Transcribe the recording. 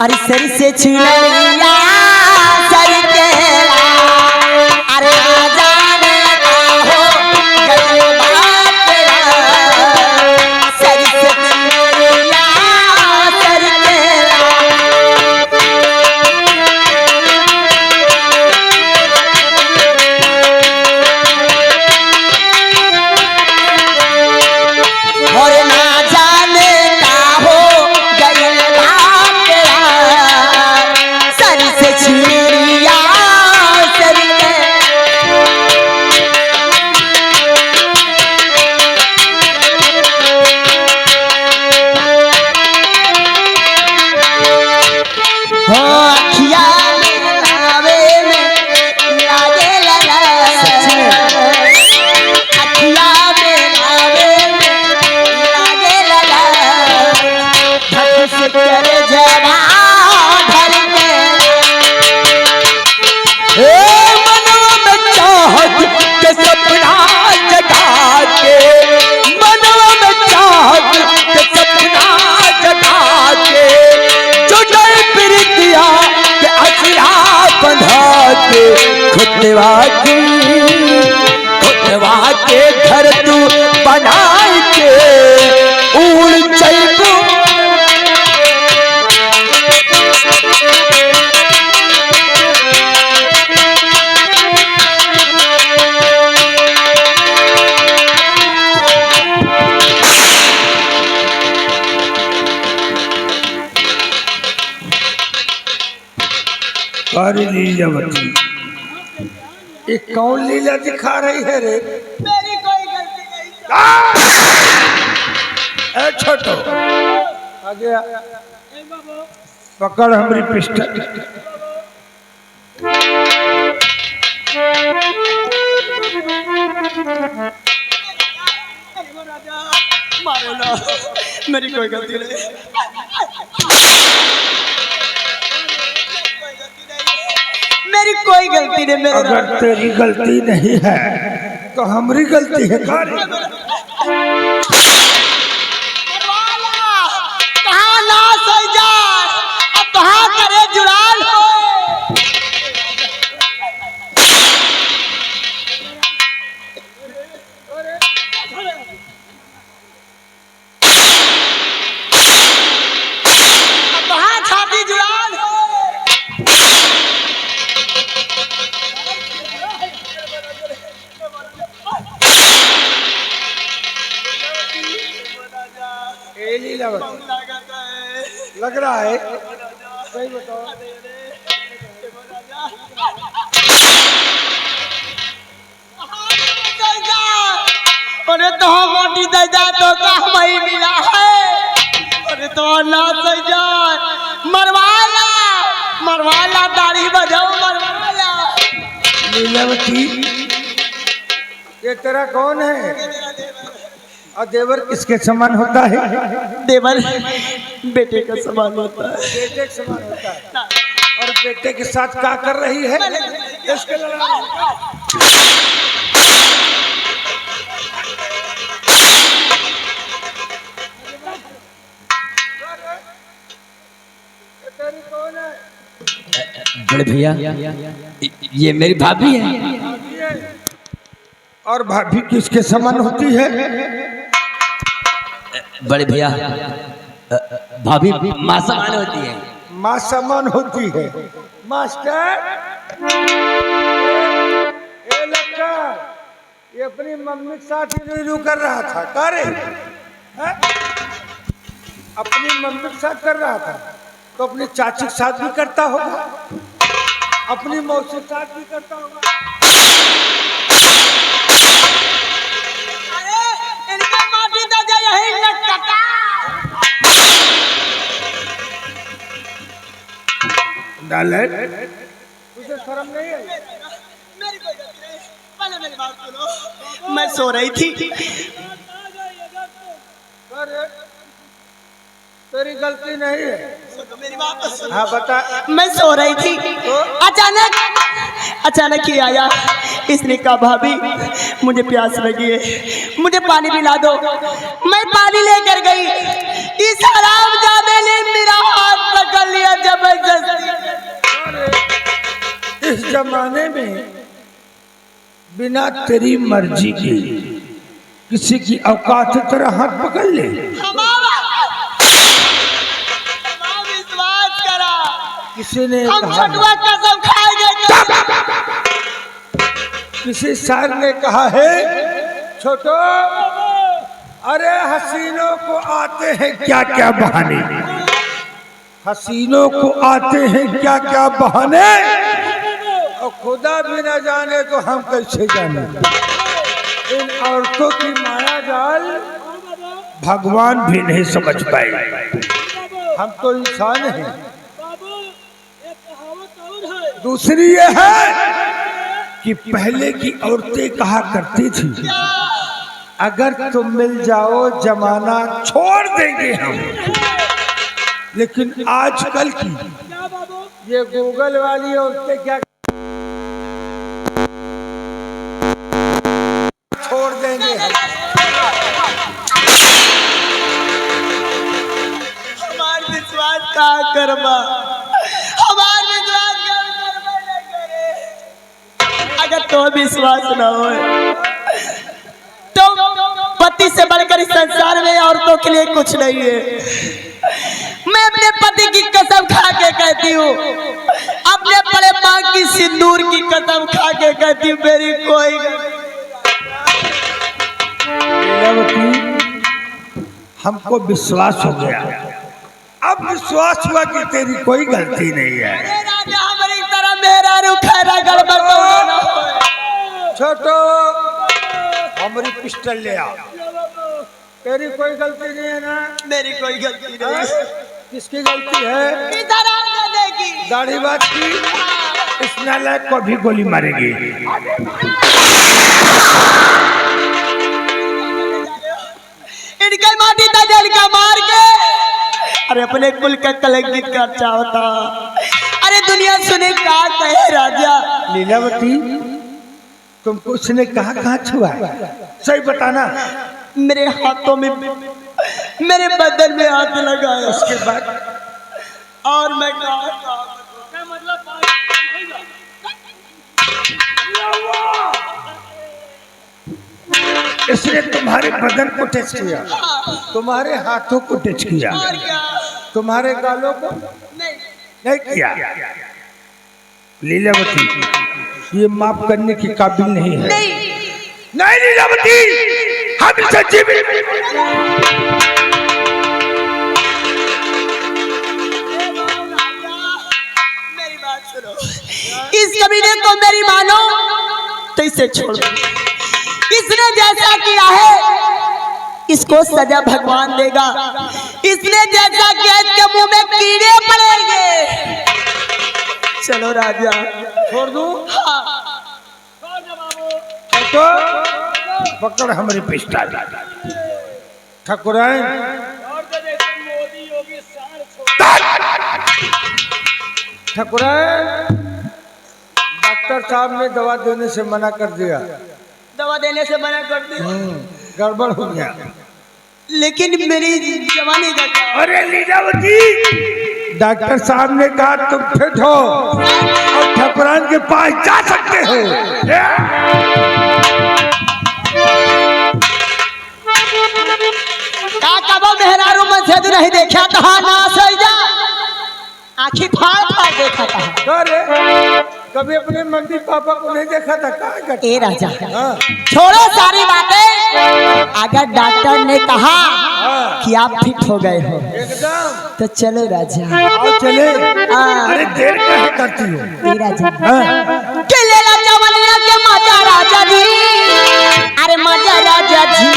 अरे सर से छिलैया सर के अरे जाने का हो गए बात सर से छिलैया सर के और ना जाने का हो गए बात सर से छिलैया सर के हो अखिया लावे में लागे लला अखिया में लावे में लागे लला धक से कर जवा भर के ए मनवा में चाहत के सपना जगा के मनवा में चाहत के सपना जगा के जुटे प्रीतिया के असिया बंधा के खुदवा के घर तू बनाई के उड़ चलबू अरे लीलावती, ये कौन लीला दिखा रही है रे? मेरी कोई गलती नहीं ए छोटो आ गया, पकड़ हमारी पिस्टल। मारो ना मेरी कोई गलती नहीं मेरी कोई गलती नहीं मेरे अगर तेरी गलती नहीं है तो हमारी गलती है। कहाँ नाश हो जाए अब कहाँ करे जुड़ाल हो अब कहाँ छाती जुड़ाल हो ए लीलावती, लग रहा है सही बताओ। अरे तो मोटी दजा तो का मई मिला है अरे तो ना सही जाए मरवाला दाढ़ी बजाओ मरवाला लीलावती, ये तेरा कौन है और देवर किसके समान होता है? देवर बेटे का समान होता है बेटे के समान होता है। और बेटे के साथ क्या कर रही है? इसके लड़ाई तेरी कौन है? बड़े भैया ये मेरी भाभी है। और भाभी किसके समान होती है? बड़े भैया भाभी माँ समान होती है। माँ समान होती है। मास्टर ये लड़का ये अपनी मम्मी के साथ इंटरव्यू कर रहा था, करे अपनी मम्मी के साथ कर रहा था तो अपनी चाची के साथ भी करता होगा, अपनी मौसी के साथ भी करता होगा। अरे इनका माटी दजा यही लटकता डाले तुझे शर्म नहीं है? मेरी कोई गलती नहीं पहले मेरी बात सुनो मैं सो रही थी अरे तेरी गलती नहीं है। मेरी बात तो सुनो। हाँ बता। मैं सो रही थी अचानक ही आया इसने कहा भाभी मुझे प्यास लगी है मुझे पानी पिला दो। मैं पानी लेकर गई इस हरामजादे ने मेरा हाथ पकड़ लिया बिना तेरी मर्जी के किसी की औकात तरह हाथ पकड़ ले। विश्वास करा, किसी ने हम कहा छठवा कसम खाएंगे। किसी शायर ने कहा है, छोटो अरे हसीनों को आते हैं क्या क्या बहाने, हसीनों को आते हैं क्या क्या बहाने, और खुदा भी न जाने तो हम कैसे जाने। इन औरतों की माया जाल भगवान भी नहीं समझ पाए। हम तो इंसान हैं। दूसरी ये है कि पहले की औरतें कहा करती थी, अगर तुम मिल जाओ जमाना छोड़ देंगे हम। लेकिन आजकल की ये गूगल वाली औरतें क्या छोड़ देंगे हम। हमार विश्वास का करबा, हमार विश्वास का करबा न करे। अगर तो विश्वास न हो तो पति से बढ़कर इस संसार में औरतों के लिए कुछ नहीं है। मैं अपने पति की कसम खा के कहती हूँ, अपने बड़े माँ की सिंदूर की कसम खा के कहती हूँ, मेरी कोई हमको विश्वास हो गया। अब विश्वास हुआ कि तेरी कोई गलती नहीं है। राजा हमारी तरह मेरा रुखा गड़बड़ न हो। छोटो हमारी पिस्टल ले आ। तेरी कोई गलती नहीं है ना? मेरी कोई गलती नहीं है। किसकी गलती है? इधर आ देगी दाढ़ी बात की इस नालायक को भी गोली मारेगी। इनका माटी दजल का मार के अरे अपने कुल का कलंकित कर चाहता। अरे दुनिया सुने क्या कहे राजा। लीलावती तुमको उसने कहाँ छुआ? सही बताना। मेरे हाथों में, मेरे बदन में हाथ लगाया। उसके बाद और मैं कहा मतलब इसने तुम्हारे बदन को टच किया, तुम्हारे हाथों को टच किया, तुम्हारे गालों को नहीं किया। लीलावती ये माफ करने की काबिल नहीं है। नहीं लीलावती, हम इसे जीवित मेरी बात सुनो। इस कमीने को मेरी मानो तो इसे छोड़ दो। इसने जैसा किया है इसको सजा भगवान देगा। इसने जैसा किया इसके मुंह में कीड़े पड़ेंगे। चलो राजा। छोड़ दूं? हाँ। तो पकड़ हमारी पिस्टल। ठाकुराइन ठाकुराइन डॉक्टर साहब ने दवा देने से मना कर दिया। दवा देने से मना कर दिया? गड़बड़ हो गया। लेकिन मेरी जवानी का क्या? अरे लीलावती डॉक्टर साहब ने कहा तुम फिट हो और ठाकुराइन के पास जा सकते हो। का कबो मेहरारू मस्जिद नहीं देखा कहा ना सैजा आँखी फाड़ फाड़ देखा था। अरे कभी अपने मम्मी पापा को नहीं देखा था? कहाँ ए राजा छोड़ो सारी बातें। अगर डॉक्टर ने कहा कि आप फिट हो गए हो एकदम तो चलो राजा। आओ चले। अरे देर क्या करती हो? ए राजा के ले ला जवानिया के मजा राजा जी। अरे मजा राजा जी।